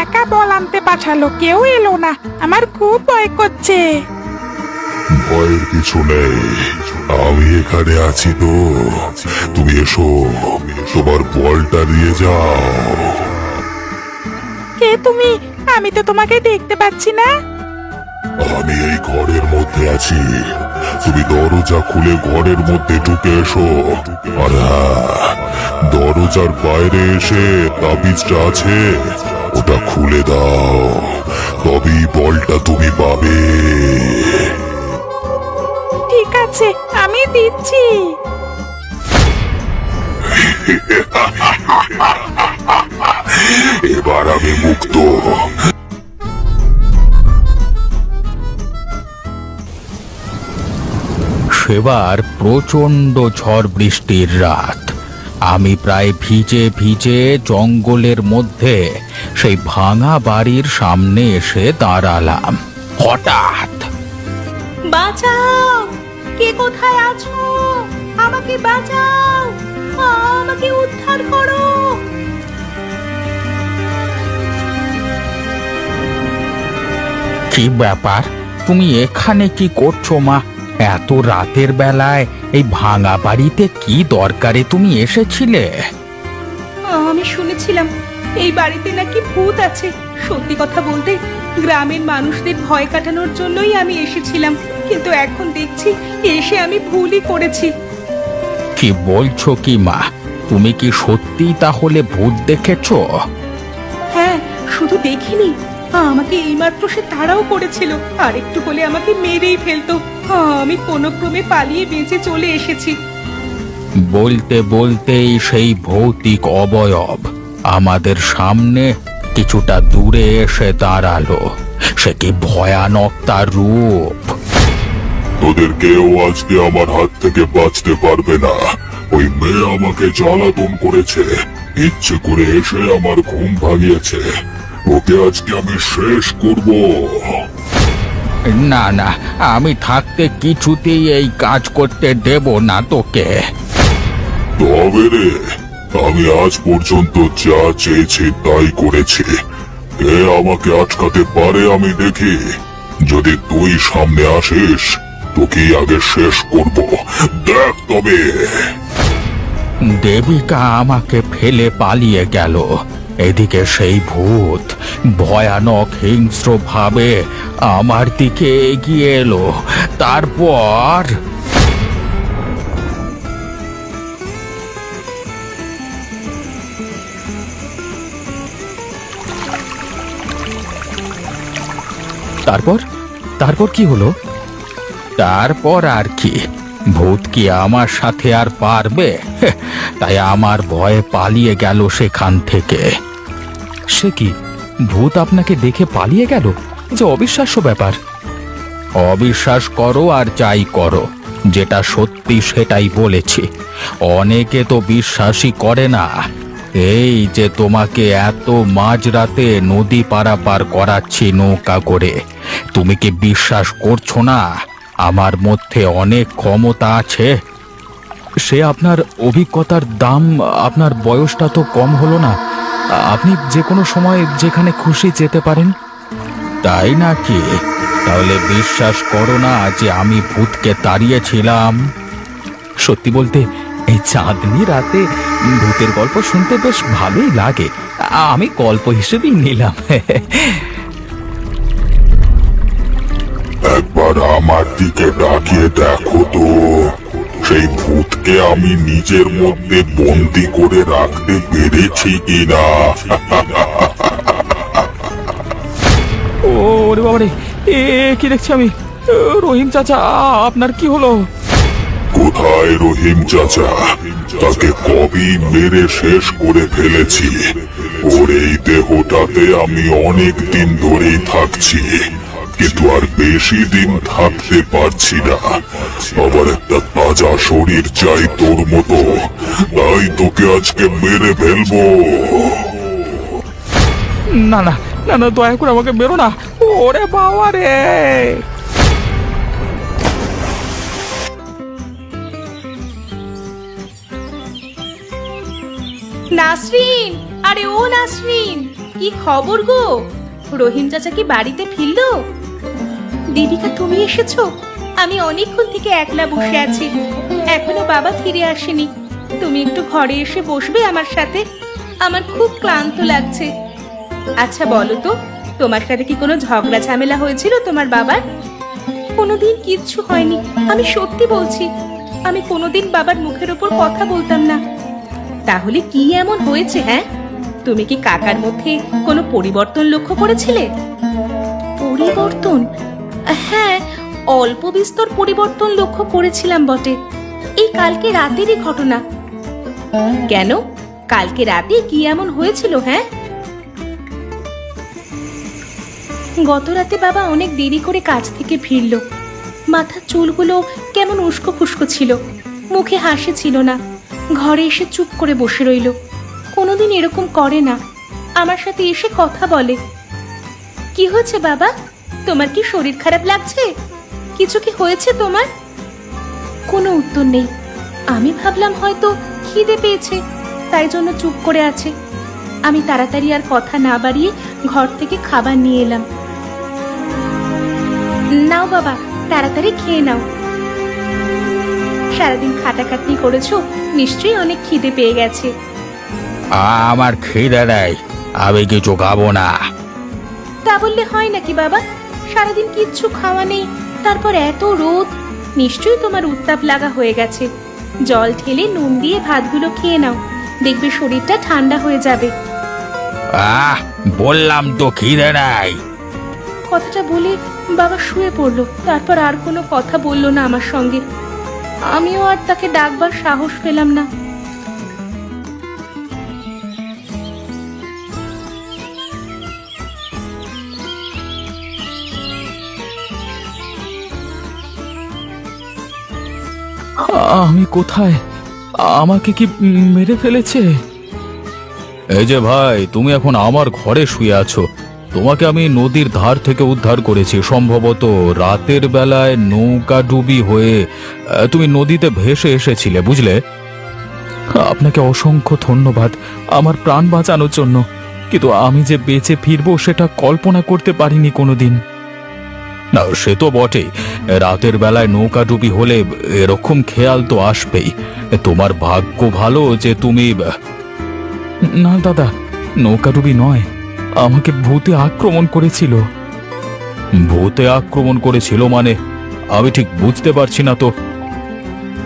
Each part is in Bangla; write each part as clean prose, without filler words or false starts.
একা বল আনতে পাঠালো, কেউ এলো না। আমার খুব ভয় করছে। ভয়ের কিছু নেই, আমি এখানে আছি তো। তুমি এসো, তোমার বলটা নিয়ে যাও। কে তুমি? আমি তো তোমাকে দেখতে পাচ্ছি না। আমি এই ঘরের মধ্যে আছি, তুমি দরজা খুলে ঘরের মধ্যে ঢুকে এসো। আর হ্যাঁ, দরজার বাইরে এসে তাবিজটা আছে, ওটা খুলে দাও, তবেই বলটা তুমি পাবে। ঠিক আছে, আমি দিচ্ছি। এবার আমি মুক্ত। সেবার প্রচণ্ড ঝড় বৃষ্টির রাত। আমি প্রায় ভিজে ভিজে জঙ্গলের মধ্যে সেই ভাঙা বাড়ির সামনে এসে দাঁড়ালাম। হঠাৎ বাঁচাও! কে কোথায় আছো? আমাকে বাঁচাও! আমাকে উদ্ধার করো! কি ব্যাপার, তুমি এখানে কি করছো মা? এত রাতের বেলায় এই ভাঙা বাড়িতে কি দরকারে তুমি এসেছিলে? আমি শুনেছিলাম এই বাড়িতে নাকি ভূত আছে। সত্যি কথা বলতে, গ্রামের মানুষদের ভয় কাটানোর জন্যই আমি এসেছিলাম, কিন্তু এখন দেখছি এসে আমি ভুলই করেছি। কি বলছো কি মা? তুমি কি সত্যি তাহলে ভূত দেখেছো? হ্যাঁ, শুধু দেখিনি, আমাকে এইমাত্র সে তাড়াও করেছিল। আর একটু হলে আমাকে মেরেই ফেলতো। আমি কোনো ক্রমে পালিয়ে বেঁচে চলে এসেছি। বলতে বলতেই সেই ভৌতিক অবয়ব আমাদের সামনে কিছুটা দূরে এসে দাঁড়ালো। সে কি ভয়ানক তার রূপ! তোদের কেউ আজকে আমার হাত থেকে বাঁচতে পারবে না। ওই মেয়ে আমাকে জ্বালাতন করেছে, ইচ্ছে করে এসে আমার ঘুম ভাঙিয়েছে। ওকে আজকে আমি শেষ করব। না না, আমি থাকতে কিছুতেই এই কাজ করতে দেব না তোকে। তবে রে, আমি আজ পর্যন্ত যা চেয়েছি তাই করেছি। কে আমাকে আটকাতে পারে আমি দেখি। যদি তুই সামনে আসিস, তোকে আগে শেষ করব, দেখ তবে। দেবিকা আমাকে ফেলে পালিয়ে গেল। এদিকে সেই ভূত ভয়ানক হিংস্র ভাবে আমার দিকে এগিয়ে এলো। তারপর তারপর তারপর কি হলো? তারপর আর কি, ভূত কি আমার সাথে আর পারবে? তাই আমার ভয়ে পালিয়ে গেল সেখান থেকে। সে কি, ভূত আপনাকে দেখে পালিয়ে গেল? যে অবিশ্বাস্য ব্যাপার। অবিশ্বাস করো আর যাই করো, যেটা সত্যি সেটাই বলেছি। অনেকে তো বিশ্বাসই করে না। এই যে তোমাকে এত মাঝরাতে নদী পারাপার করাচ্ছি নৌকা করে, তুমি কি বিশ্বাস করছো না আমার মধ্যে অনেক ক্ষমতা আছে? সে আপনার অভিজ্ঞতার দাম। আপনার বয়সটা তো কম হলো না। আপনি যে কোনো সময় যেখানে খুশি যেতে পারেন। তাই নাকি? তাহলে বিশ্বাস করো না যে আমি ভূতকে তাড়িয়েছিলাম? সত্যি বলতে, এই চাঁদনি রাতে ভূতের গল্প শুনতে বেশ ভালোই লাগে। আমি গল্প হিসেবেই নিলাম। একবার আমার দিকে তাকিয়ে দেখো তো, সেই ভূতকে আমি নিজের মধ্যে বন্দি করে রাখতে পেরেছি কিনা। ওরে বাবারে, কি দেখছি আমি? রহিম চাচা, আপনার কি হলো? কোথায় রহিম চাচা? তাকে কবেই মেরে শেষ করে ফেলেছি। ওর এই দেহটাতে আমি অনেক দিন ধরেই থাকছি, কিন্তু আর বেশি দিন থাকতে পারছি না। আবার একটা তাজা শরীর চাই তোর মতো, তাই তোকে আজকে মেরে ফেলবো। না না না না, দয়া করে আমাকে বেরো না। ওরে বাবা রে! নাসরিন, আরে ও নাসরিন, কি খবর গো? রহিম চাচা কি বাড়িতে ফিরলো? দেবিকা, তুমি এসেছো? আমি অনেকক্ষণ থেকে একলা বসে আছি, এখনো বাবা ফিরে আসেনি। তুমি একটু ঘরে এসে বসবে আমার সাথে? আমার খুব ক্লান্ত লাগছে। আচ্ছা বলো তো, তোমার সাথে কি কোনো ঝগড়া ঝামেলা হয়েছিল তোমার বাবার? কোনোদিন কিচ্ছু হয়নি, আমি সত্যি বলছি। আমি কোনোদিন বাবার মুখের উপর কথা বলতাম না। তাহলে কি এমন হয়েছে? হ্যাঁ, তুমি কি কাকার মধ্যে কোনো পরিবর্তন লক্ষ্য করেছিলে? পরিবর্তন? হ্যাঁ, অল্প বিস্তর পরিবর্তন লক্ষ্য করেছিলাম বটে। এই কালকে রাতেরই ঘটনা। কেন, কালকে রাতে কি এমন হয়েছিল? হ্যাঁ, গত রাতে বাবা অনেক দেরি করে কাজ থেকে ফিরল। মাথার চুলগুলো কেমন উস্কো খুস্কো ছিল, মুখে হাসি ছিল না। ঘরে এসে চুপ করে বসে রইল। কোনোদিন এরকম করে না, আমার সাথে এসে কথা বলে। কি হয়েছে বাবা? তোমার কি শরীর খারাপ লাগছে? কিছু কি হয়েছে তোমার? কোনো উত্তর নেই। আমি ভাবলাম হয়তো খিদে পেয়েছে, তাই জন্য চুপ করে আছে। আমি তাড়াতাড়ি আর কথা না বাড়িয়ে ঘর থেকে খাবার নিয়ে এলাম। নাও বাবা, তাড়াতাড়ি খেয়ে নাও। সারাদিন খাটাখাটনি করেছো, নিশ্চয়ই অনেক খিদে পেয়ে গেছে। আমার খিদে নেই, আমি কিছু খাবো না। তা বললে হয় নাকি বাবা? সারাদিন কিচ্ছু খাওয়া নেই, তারপর এত রোদ, নিশ্চয়ই তোমার উত্তাপ লাগা হয়ে গেছে। জল ঢেলে নুন দিয়ে ভাতগুলো খেয়ে নাও, দেখবে শরীরটা ঠান্ডা হয়ে যাবে। বললাম তো খিদে নাই। কথাটা বলে বাবা শুয়ে পড়লো, তারপর আর কোনো কথা বললো না আমার সঙ্গে। আমিও আর তাকে ডাকবার সাহস পেলাম না। আমি কোথায়? আমাকে কি মেরে ফেলেছে? এই যে ভাই, তুমি এখন আমার ঘরে শুয়ে আছো। তোমাকে আমি নদীর ধার থেকে উদ্ধার করেছি। সম্ভবত রাতের বেলায় নৌকা ডুবি হয়ে তুমি নদীতে ভেসে এসেছিলে, বুঝলে? আপনাকে অসংখ্য ধন্যবাদ আমার প্রাণ বাঁচানোর জন্য, কিন্তু আমি যে বেঁচে ফিরবো সেটা কল্পনা করতে পারিনি কোনোদিন। না, সে তো বটেই, রাতের বেলায় নৌকা ডুবি হলে এরকম খেয়াল তো আসবেই। তোমার ভাগ্য ভালো যে তুমি... না দাদা, নৌকা ডুবি নয়, আমাকে ভূতে আক্রমণ করেছিল। ভূতে আক্রমণ করেছিল মানে? আমি ঠিক বুঝতে পারছি না তো।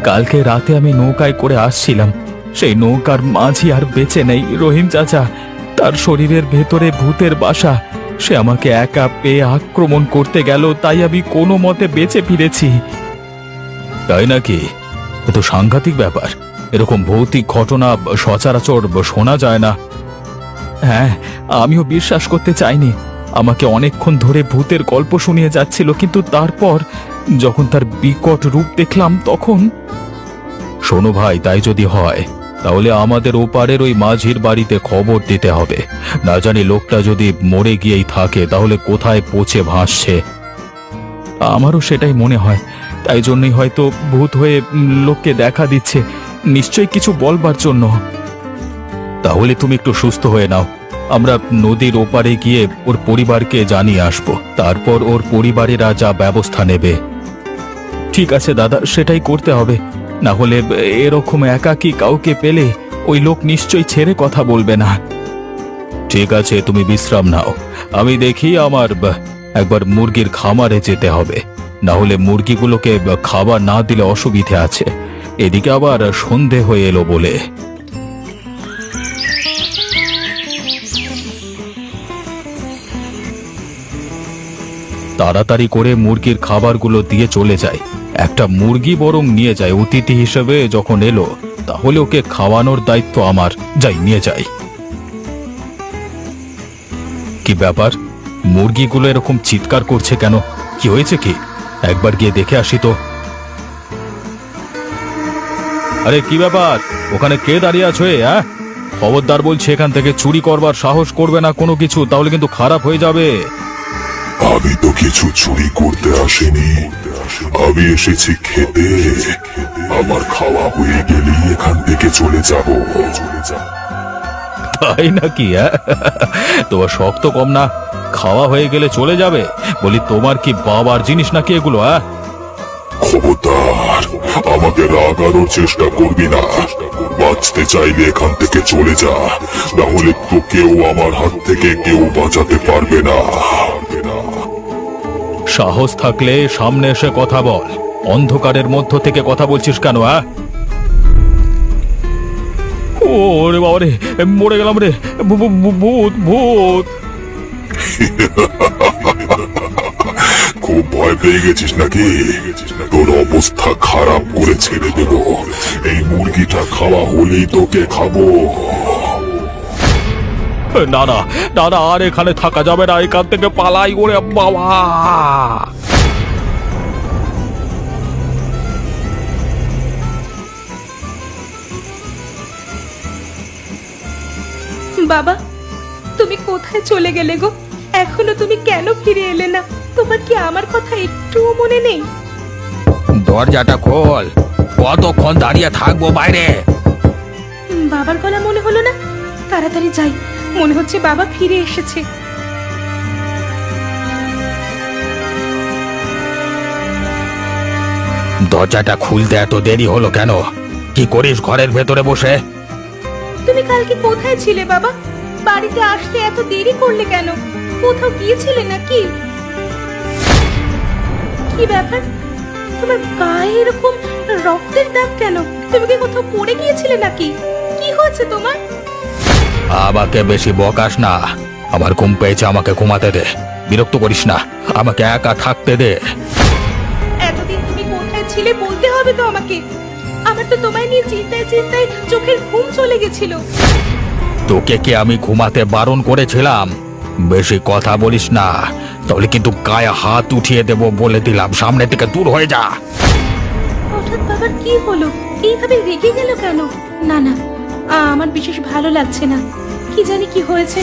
কালকে রাতে আমি নৌকায় করে আসছিলাম, সেই নৌকার মাঝি আর বেঁচে নেই। রহিম চাচা, তার শরীরের ভেতরে ভূতের বাসা। সে আমাকে একা পেয়ে আক্রমণ করতে গেল, তাই আমি কোনো মতে বেঁচে ফিরেছি। তাই নাকি? এ তো সাংঘাতিক ব্যাপার। এরকম ভৌতিক ঘটনা সচরাচর শোনা যায় না। হ্যাঁ, আমিও বিশ্বাস করতে চাইনি। আমাকে অনেকক্ষণ ধরে ভূতের গল্প শুনিয়ে যাচ্ছিল, কিন্তু তারপর যখন তার বিকট রূপ দেখলাম তখন... শোনো ভাই, তাই যদি হয় তাহলে আমাদের ওপারের ওই মাঝির বাড়িতে খবর দিতে হবে। না জানি লোকটা যদি মরে গিয়েই থাকে তাহলে কোথায় পচে ভাসছে। আমারও সেটাই মনে হয়, তাই জন্যই হয়তো ভূত হয়ে লোককে দেখা দিচ্ছে, নিশ্চয়ই কিছু বলবার জন্য। তাহলে তুমি একটু সুস্থ হয়ে নাও, আমরা নদীর ওপারে গিয়ে ওর পরিবারকে জানিয়ে আসবো, তারপর ওর পরিবারেরা যা ব্যবস্থা নেবে। ঠিক আছে দাদা, সেটাই করতে হবে। না হলে এরকম একাকী কাউকে পেলে ওই লোক নিশ্চয়ই ছেড়ে কথা বলবে না। ঠিক আছে, তুমি বিশ্রাম নাও। আমি দেখি আমার একবার মুরগির খামারে যেতে হবে, না হলে মুরগিগুলোকে খাবার না দিলে অসুবিধে আছে। এদিকে আবার সন্ধে হয়ে এলো বলে। তাড়াতাড়ি করে মুরগির খাবারগুলো দিয়ে চলে যায়। একটা মুরগি বরং নিয়ে যায়, অতিথি হিসেবে যখন এলো, তাহলে ওকে খাওয়ানোর দায়িত্ব আমার। যাই, নিয়ে যাই। কি ব্যাপার, মুরগিগুলো এরকম চিৎকার করছে কেন? কি হয়েছে কি? একবার গিয়ে দেখে আসি তো। আরে কি ব্যাপার, ওখানে কে দাঁড়িয়ে আছো? হ্যাঁ, খবরদার বলছি, এখান থেকে চুরি করবার সাহস করবে না কোনো কিছু, তাহলে কিন্তু খারাপ হয়ে যাবে। আমি তো কিছু চুরি করতে আসিনি, আমি এসেছি খেতে। আমার খাওয়া হয়ে গেলেই এখান থেকে চলে যাব। তাই নাকি? তোমার শক্ত কম না? খাওয়া হয়ে গেলে চলে যাবে? বলি তোমার কি বাবার জিনিস নাকি এগুলো? খবরদার, আমাকে রাগানোর চেষ্টা করবি না। বাঁচতে চাইলে এখান থেকে চলে যা, না হলে তো কেউ আমার হাত থেকে কেউ বাঁচাতে পারবে না। সাহস থাকলে সামনে এসে কথা বল। অন্ধকারের মধ্য থেকে কথা বলছিস কেন? ওরে বাবা রে, মরে গেলাম রে! ভূত ভূত! খুব ভয় পেয়ে গেছিস নাকি? তোর অবস্থা খারাপ করে ছেড়ে দেব। এই মুরগিটা খাওয়া হলেই তোকে খাবো। না না না না, আর এখানে থাকা যাবে না, এখান থেকে পালাই। ওরে বাবা! বাবা, তুমি কোথায় চলে গেলে গো? এখনো তুমি কেন ফিরে এলে না? তোমার কি আমার কথা একটুও মনে নেই? দরজাটা খোল। কতক্ষণ দাঁড়িয়ে থাকবো বাইরে? বাবার গলা মনে হলো না? তাড়াতাড়ি যাই, মনে হচ্ছে বাবা ফিরে এসেছে। দরজাটা খুলতে এত দেরি হলো কেন? কি করিস ঘরের ভেতরে বসে? তুমি কালকে কোথায় ছিলে বাবা? বাড়িতে আসতে এত দেরি করলে কেন? কোথাও গিয়েছিলে নাকি? কি ব্যাপার, তোমার গায়ে এরকম রক্তের দাগ কেন? তুমি কি কোথাও পড়ে গিয়েছিলে নাকি? কি হয়েছে তোমার? আমাকে বেশি বকাস না। আমার ঘুম পেয়েছে, আমাকে ঘুমাতে দে। বিরক্ত করিস না, আমাকে একা থাকতে দে। এতদিন তুমি কোথায় ছিলে বলতে হবে তো আমাকে। আমার তো তোমায় নিয়ে চিন্তায় চিন্তায় চোখের ঘুম চলে গেছিল। তোকে কি আমি ঘুমাতে বারণ করেছিলাম? বেশি কথা বলিস না, তাহলে কিন্তু গায়ে হাত উঠিয়ে দেব বলে দিলাম। সামনে থেকে দূর হয়ে যা। হঠাৎ বাবার কি হলো? এইভাবে রেগে গেল কেন? না না, আমার বিশেষ ভালো লাগছে না। কি জানি কি হয়েছে।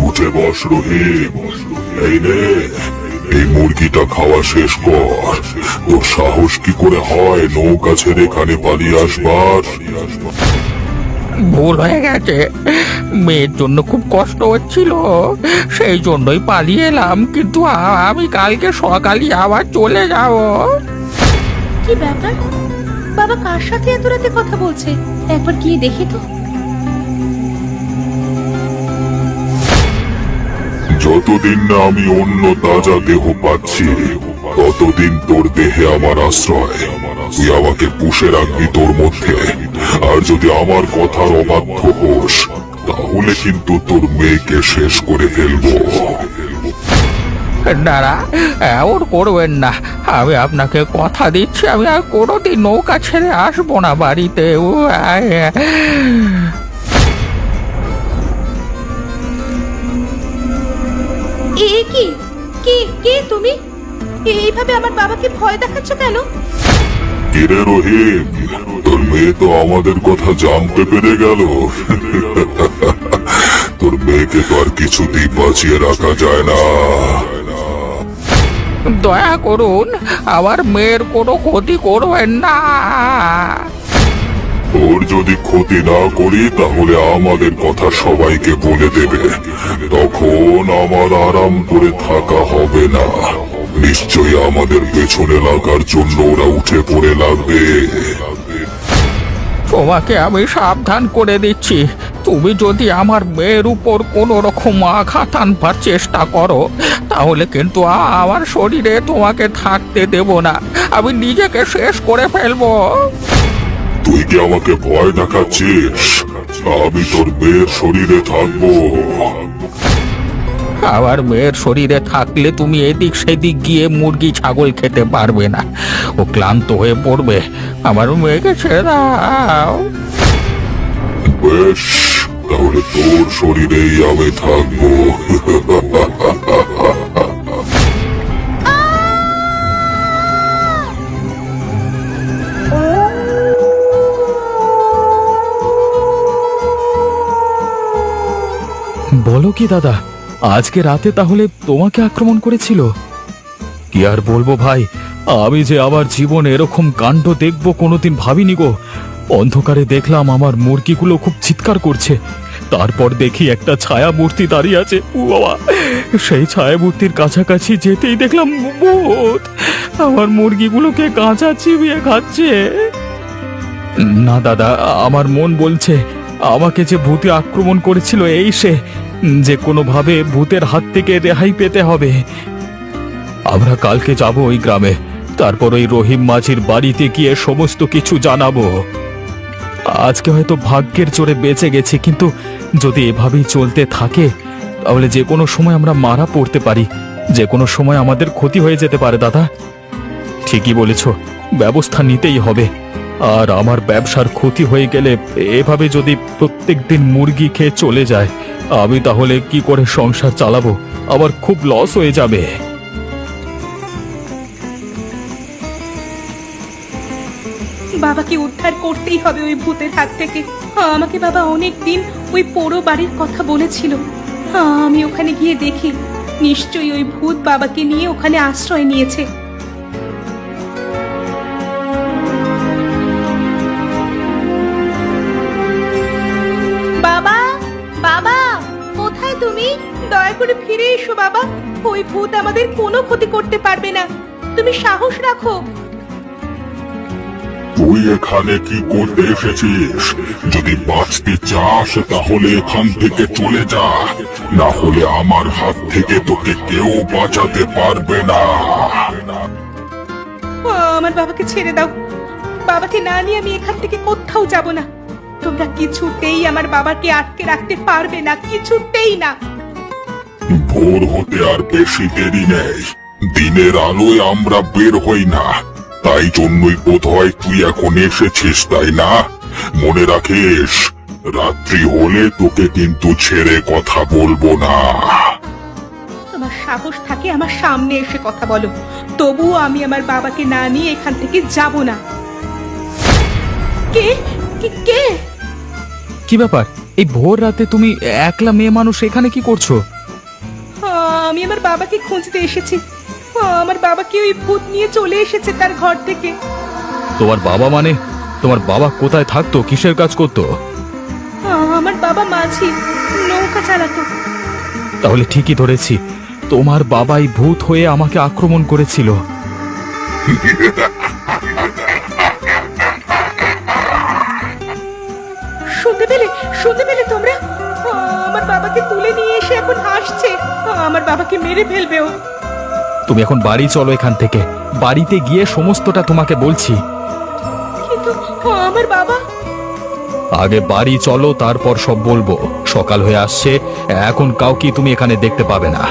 উঠে বস রহিম। এই নে, এই মুরগিটা খাওয়া শেষ কর। তোর সাহস কি করে হয় নৌকা ছেড়ে এখানে পালিয়ে আসবার? ভুল হয়ে গেছে, মেয়ের জন্য খুব কষ্ট হচ্ছিল, সেই জন্যই পালিয়ে এলাম। কিন্তু আমি কালকে সকালই আবার চলে যাব। কি ব্যাপার, বাবা কার সাথে এত রাতে কথা বলছে? একবার গিয়ে দেখি তো। যতদিন না আমি অন্য তাজা দেহ পাচ্ছি, ততদিন তোর দেহে আমার আশ্রয়। তুই আমাকে পুষে রাখবি তোর মধ্যে। আর যদি আমার কথার অবাধ্য হোস, তাহলে কিন্তু তোর মেয়েকে শেষ করে ফেলবো। দাঁড়া, এমন করবেন না। আমি আপনাকে কথা দিচ্ছি, আমি আর কোনোদিন নৌকা ছেড়ে আসবো না বাড়িতে। এ কি? কে কে তুমি? এইভাবে আমার বাবাকে ভয় দেখাচ্ছ কেন? কিরে রহিম, তোর মেয়ে তো আমাদের কথা জানতে পেরে গেল। তোর মেয়েকে তো আর কিছুতেই বাঁচিয়ে রাখা যায় না। দয়া করুন, আমার মেয়ের কোনো ক্ষতি করবেন না। ওর যদি ক্ষতি না করি তাহলে আমাদের কথা সবাইকে বলে দেবে। তখন আমার আরাম করে থাকা হবে না। নিশ্চয়ই আমাদের পেছনে লাগার জন্য ওরা উঠে পড়ে লাগবে। তোমাকে আমি সাবধান করে দিচ্ছি, তুমি যদি আমার মেয়ের উপর কোনো রকম আঘাত আনবার চেষ্টা করো, তাহলে কিন্তু আমার শরীরে তোমাকে থাকতে দেব না। আমি নিজেকে শেষ করে ফেলবো। তুই কি আমাকে ভয় দেখাচ্ছিস? আমি তোর মেয়ের শরীরে থাকবো। আমার মেয়ের শরীরে থাকলে তুমি এদিক সেদিক গিয়ে মুরগি ছাগল খেতে পারবে না। ও ক্লান্ত হয়ে পড়বে। আমার মেয়েকে ছেড়ে দাও। বেশ, তাহলে তোর শরীরেই আমি থাকবো। বলো কি দাদা, আজকে রাতে তাহলে তোমাকে আক্রমণ করেছিল? কি আর বলবো ভাই, আমি যে আমার জীবনে এরকম কাণ্ড দেখবো কোনোদিন ভাবিনি গো। অন্ধকারে দেখলাম আমার মুরগিগুলো খুব চিৎকার করছে, তারপর দেখি একটা ছায়া মূর্তি দাঁড়িয়ে আছে। ও বাবা, সেই ছায়া মূর্তির কাছাকাছি যেতেই দেখলাম ভূত আমার মুরগিগুলোকে কাঁচা চিবিয়ে খাচ্ছে। না দাদা, আমার মন বলছে আমাকে যে ভূতে আক্রমণ করেছিল এই সে, যে কোনোভাবে ভূতের হাত থেকে রেহাই পেতে হবে। আমরা কালকে যাব ওই গ্রামে, তারপর ওই রহিম মাঝির বাড়িতে গিয়ে সমস্ত কিছু জানাবো। আজকে হয়তো ভাগ্যের জোরে বেঁচে গেছি, কিন্তু যদি এভাবেই চলতে থাকে তাহলে যে কোনো সময় আমরা মারা পড়তে পারি, যে কোনো সময় আমাদের ক্ষতি হয়ে যেতে পারে। দাদা ঠিকই বলেছ, ব্যবস্থা নিতেই হবে। আর আমার ব্যবসার ক্ষতি হয়ে গেলে, এভাবে যদি প্রত্যেক দিন মুরগি খেয়ে চলে যায়, আমি তাহলে কি করে সংসার চালাবো? আবার খুব লস হয়ে যাবে। বাবাকে উদ্ধার করতেই হবে ওই ভূতের হাত থেকে। আমাকে বাবা অনেক দিন ওই পোড়ো বাড়ির কথা বলেছিল। আমি ওখানে গিয়ে দেখি, নিশ্চয়ই ওই ভূত বাবাকে নিয়ে ওখানে আশ্রয় নিয়েছে। বাবা, বাবা, কোথায় তুমি? দয়া করে ফিরে এসো বাবা। ওই ভূত আমাদের কোনো ক্ষতি করতে পারবে না, তুমি সাহস রাখো। তুই এখানে কি করতে এসেছিস? যদি বাঁচতে চাস তাহলে এখান থেকে চলে যা, না হলে আমার হাত থেকে তোকে কেউ বাঁচাতে পারবে না। আমার বাবাকে ছেড়ে দাও। বাবাকে না নিয়ে আমি এখান থেকে কোথাও যাব না। তোমরা কিছুতেই আমার বাবাকে আটকে রাখতে পারবে না, কিছুতেই না। ভোর হতে আর বেশি দেরি নেই, দিনের আলোয় আমরা বের হই না, তাই জন্যই বোধহয় তুই এখন এসেছিস, তাই না? মনে রাখিস, রাত্রি হলে তোকে কিন্তু ছেড়ে কথা বলবো না। তোমার সাহস থাকে আমার সামনে এসে কথা বলো, তবুও আমি আমার বাবাকে না নিয়ে এখান থেকে যাব না। কে কে কে? কি ব্যাপার, এই ভোর রাতে তুমি একলা মেয়ে মানুষ এখানে কি করছো? আমি আমার বাবাকে খুঁজতে এসেছি। আমার বাবাকে ওই ভূত নিয়ে চলে এসেছে তার ঘর থেকে। তোমার বাবা মানে? তোমার বাবা কোথায় থাকতো, কিসের কাজ করতো? আমার বাবা মাঝি, নৌকা চালাতো। তাহলে ঠিকই ধরেছি, তোমার বাবাই ভূত হয়ে আমাকে আক্রমণ করেছিল। শুনতে পেলে তোমরা? আমার বাবাকে তুলে নিয়ে এসে এখন হাসছে। আমার বাবাকে মেরে ফেলবে ও। তুমি এখন বাড়ি চলো এখান থেকে, বাড়িতে গিয়ে সমস্তটা তোমাকে বলছি। কিন্তু আমার বাবা। আগে বাড়ি চলো, তারপর সব বলবো। সকাল হয়ে আসছে, এখন কাউকে তুমি এখানে দেখতে পাবে না।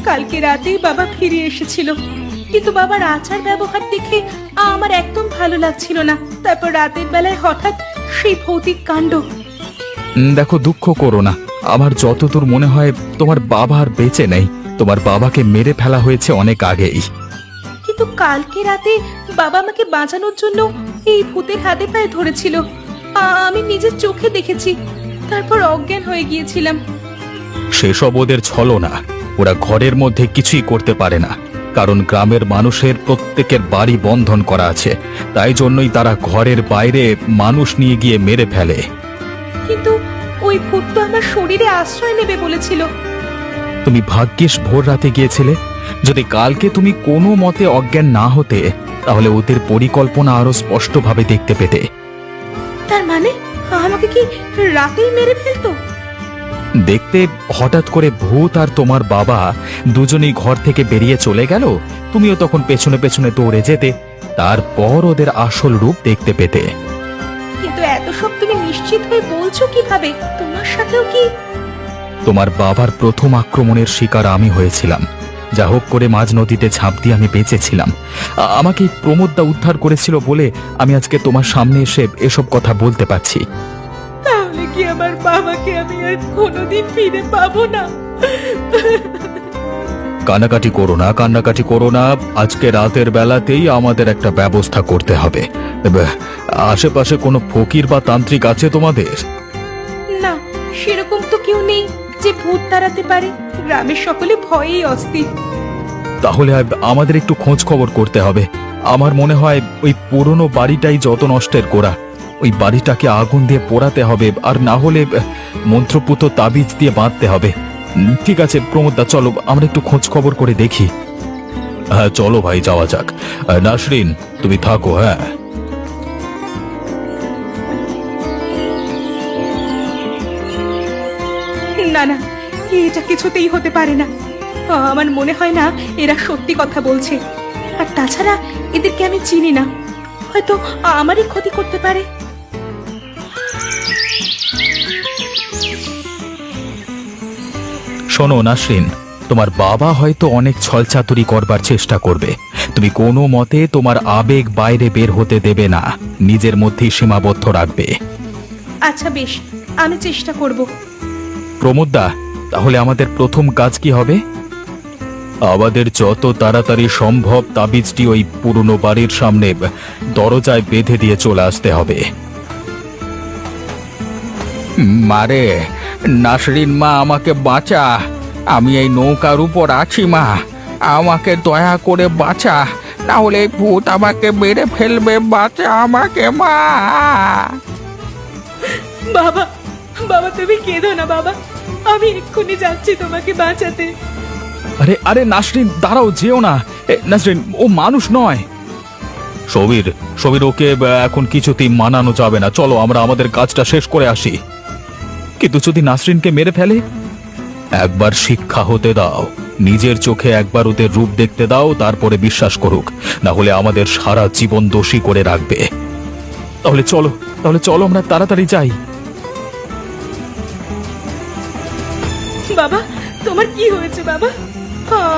কালকে রাতেই বাবা ফিরে এসেছিল, কিন্তু বাবার আচার ব্যবহার দেখে আমার একদম ভালো লাগছিল না। তারপর রাতের বেলায় হঠাৎ সেই ভৌতিক কাণ্ড। দেখো, দুঃখ করো না। আমার যতদূর মনে হয় তোমার বাবা আর বেঁচে নেই, তোমার বাবাকে মেরে ফেলা হয়েছে অনেক আগেই। কিন্তু কালকে রাতে বাবা আমাকে বাঁচানোর জন্য এই ভূতের হাতে পায়ে ধরেছিল। আমি নিজের চোখে দেখেছি, তারপর অজ্ঞান হয়ে গিয়েছিলাম। সেসব ওদের ছলনা, ওরা ঘরের মধ্যে কিছুই করতে পারে না, কারণ গ্রামের মানুষের প্রত্যেকের বাড়ি বন্ধন করা আছে, তাই জন্যই তারা ঘরের বাইরে মানুষ নিয়ে গিয়ে মেরে ফেলে। কিন্তু ওই ভূত তো আমার শরীরে আশ্রয় নেবে বলেছিল। তুমি ভাগ্যিস ভোর রাতে গিয়েছিলে। যদি কালকে তুমি কোনো মতে অজ্ঞান না হতে, তাহলে ওদের পরিকল্পনা আরো স্পষ্টভাবে দেখতে পেতে। তার মানে আমাকে কি রাতেই মেরে ফেলতো? দেখতে হঠাৎ করে ভূত আর তোমার বাবা দুজনেই ঘর থেকে বেরিয়ে চলে গেল, তুমিও তখন পেছনে পেছনে দৌড়ে যেতে, তারপর ওদের আসল রূপ দেখতে পেতে। কিন্তু এত সব তুমি নিশ্চিত হয়ে বলছো কিভাবে? তোমার সাথেও কি? তোমার বাবার প্রথম আক্রমণের শিকার আমি হয়েছিলাম। যা হোক করে মাঝ নদীতে ঝাঁপ দিয়ে আমি বেঁচেছিলাম। আমাকে প্রমোদদা উদ্ধার করেছিল বলে আমি আজকে তোমার সামনে এসে এসব কথা বলতে পারছি। তাহলে কি আমার বাবাকে আমি আর কোনোদিন ফিরে পাবো না? কান্নাকাটি করো না, কান্নাকাটি করো না। আজকে রাতের বেলাতেই আমাদের একটা ব্যবস্থা করতে হবে। আশেপাশে কোনো ফকির বা তান্ত্রিক আছে তোমাদের? না, সেরকম তো কেউ নেই যে ভূত তাড়াতে পারে। গ্রামের সকলে ভয়েই অস্থির। তাহলে আমাদের একটু খোঁজ খবর করতে হবে। আমার মনে হয় ওই পুরনো বাড়িটাই যত নষ্টের গোড়া। ওই বাড়িটাকে আগুন দিয়ে পোড়াতে হবে, আর না হলে মন্ত্রপুত তাবিজ দিয়ে বাঁধতে হবে। ঠিক আছে প্রমোদদা, চলো আমরা একটু খোঁজ খবর করে দেখি। হ্যাঁ চলো ভাই, যাওয়া যাক। নাসরিন তুমি থাকো। হ্যাঁ না না, এটা কিছুতেই হতে পারে না। আমার মনে হয় না এরা সত্যি কথা বলছে। আর তাছাড়া এদেরকে আমি চিনি না, হয়তো আমারই ক্ষতি করতে পারে। শোনো নাসরিন, তোমার বাবা হয়তো অনেক ছলচাতুরি করবার চেষ্টা করবে। তুমি কোনো মতে তোমার আবেগ বাইরে বের হতে দেবে না, নিজের মধ্যেই সীমাবদ্ধ রাখবে। আচ্ছা বেশ, আমি চেষ্টা করব। প্রমোদদা, তাহলে আমাদের প্রথম কাজ কি হবে? আমাদের যত তাড়াতাড়ি সম্ভব তাবিজটি ওই পুরনো বাড়ির সামনে দরজায় বেঁধে দিয়ে চলে আসতে হবে। মারে নাসরিন মা, আমাকে বাঁচা। আমি এই নৌকার উপর আছি মা, আমাকে দয়া করে বাঁচা, না হলে এই ভূত আমাকে মেরে ফেলবে। বাঁচা আমাকে মা। বাবা, বাবা তুমি কেঁদো না বাবা, আমি এক্ষুনি যাচ্ছি তোমাকে বাঁচাতে। আরে আরে নাসরিন দাঁড়াও, যেও না। নাসরিন ও মানুষ নয়। সবির সবির, ওকে এখন কিছুতেই মানানো যাবে না। চলো আমরা আমাদের কাজটা শেষ করে আসি। কিন্তু যদি নাসরিনকে মেরে ফেলে? একবার শিক্ষা হতে দাও, নিজের চোখে একবার ওদের রূপ দেখতে দাও, তারপরে বিশ্বাস করুক, না হলে আমাদের সারা জীবন দোষী করে রাখবে। তাহলে চলো আমরা তাড়াতাড়ি যাই। বাবা, তোমার কি হয়েছে বাবা?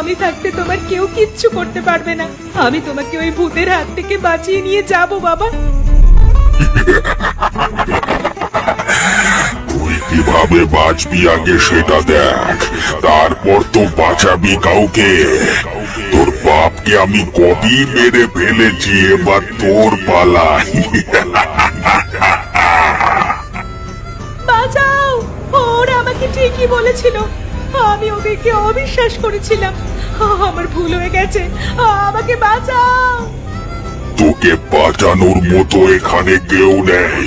আমি থাকতে তোমার কেউ কিচ্ছু করতে পারবে না। আমি তোমাকে ওই ভূতের হাত থেকে বাঁচিয়ে নিয়ে যাব বাবা। তুই কিভাবে বাঁচবি আগে সেটা দেখ, তারপর তো বাঁচাবি কাউকে। তোর বাপকে আমি কবি মেরে ফেলেছি, এবার তোর পালা। বাঁচাও, ওরা আমাকে ঠিকই বলেছিল। আমি ওদেরকে অবিশ্বাস করেছিলাম। আমার ভুল হয়ে গেছে, আমাকে বাঁচাও। তোকে বাঁচানোর মতো এখানে কেউ নেই।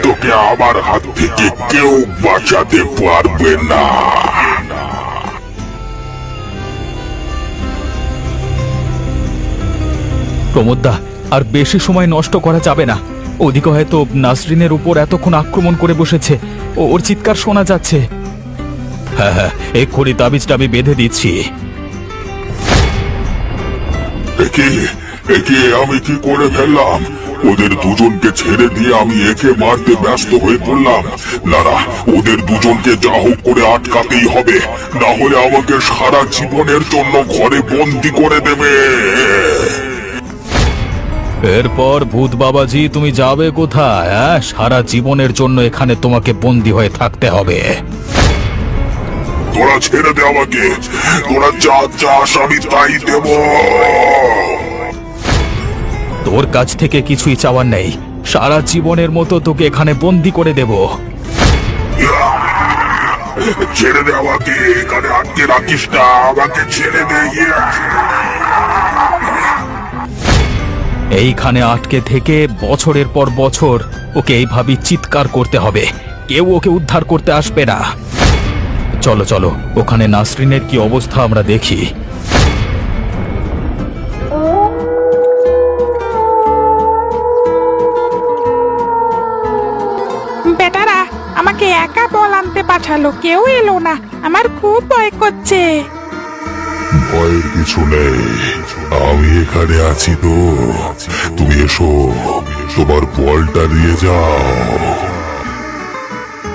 তোকে আমার হাত থেকে কেউ বাঁচাতে পারবে না। প্রমোদদা, আর বেশি সময় নষ্ট করা যাবে না। ওদিকে হয়তো নাসরিনের উপর এতক্ষণ আক্রমণ করে বসেছে, ওর চিৎকার শোনা যাচ্ছে। হ্যাঁ হ্যাঁ, এক্ষুনি তাবিজটা আমি বেঁধে দিচ্ছি। একে আমি কি করে ফেললাম? ওদের দুজনকে ছেড়ে দিয়ে আমি একে মারতে ব্যস্ত হয়ে পড়লাম। না, ওদের দুজনকে যা হোক করে আটকাতেই হবে, না হলে আমাকে সারা জীবনের জন্য ঘরে বন্দি করে দেবে। এরপর ভূত বাবাজি তুমি যাবে কোথায়? সারা জীবনের জন্য এখানে তোমাকে বন্দী হয়ে থাকতে হবে। তোরা ছেড়ে দে আমাকে, তোরা যা চাস আমি তাই দেব। তোর কাছ থেকে কিছুই চাওয়ার নেই, সারা জীবনের মতো তোকে এখানে বন্দী করে দেব। ছেড়ে দে আমাকে, এখানে আটকে রাখিস না, আমাকে ছেড়ে দে। এইখানে আটকে থেকে বছরের পর বছর ওকে এইভাবে চিৎকার করতে হবে, কেউ ওকে উদ্ধার করতে আসবে না। চলো ওখানে নাসরিনের কি অবস্থা আমরা দেখি। বেটারা আমাকে একা বল আনতে পাঠালো, কেউ এলো না। আমার খুব ভয় করছে। ভয়ের কিছু নেই, আমি এখানে আছি তো। তুমি এসো, তোমার বলটা দিয়ে যাও।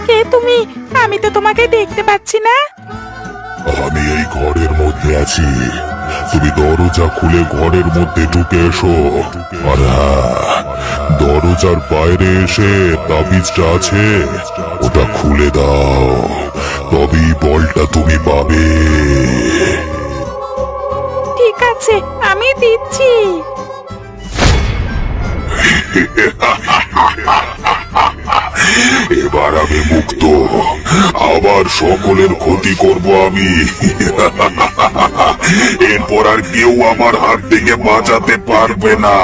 কে তুমি? আমি তো তোমাকে দেখতে পাচ্ছি না। আমি এই ঘরের মধ্যে আছি, তুমি দরজা খুলে ঘরের মধ্যে ঢুকে এসো। আর হ্যাঁ, দরজার বাইরে এসে তাবিজটা আছে ওটা খুলে দাও, তবেই বলটা তুমি পাবে। ঠিক আছে, আমি দিচ্ছি। এবার আমি মুক্ত, আবার সকলের ক্ষতি করব আমি। এরপর আর কেউ আমার হাত থেকে বাঁচাতে পারবে না।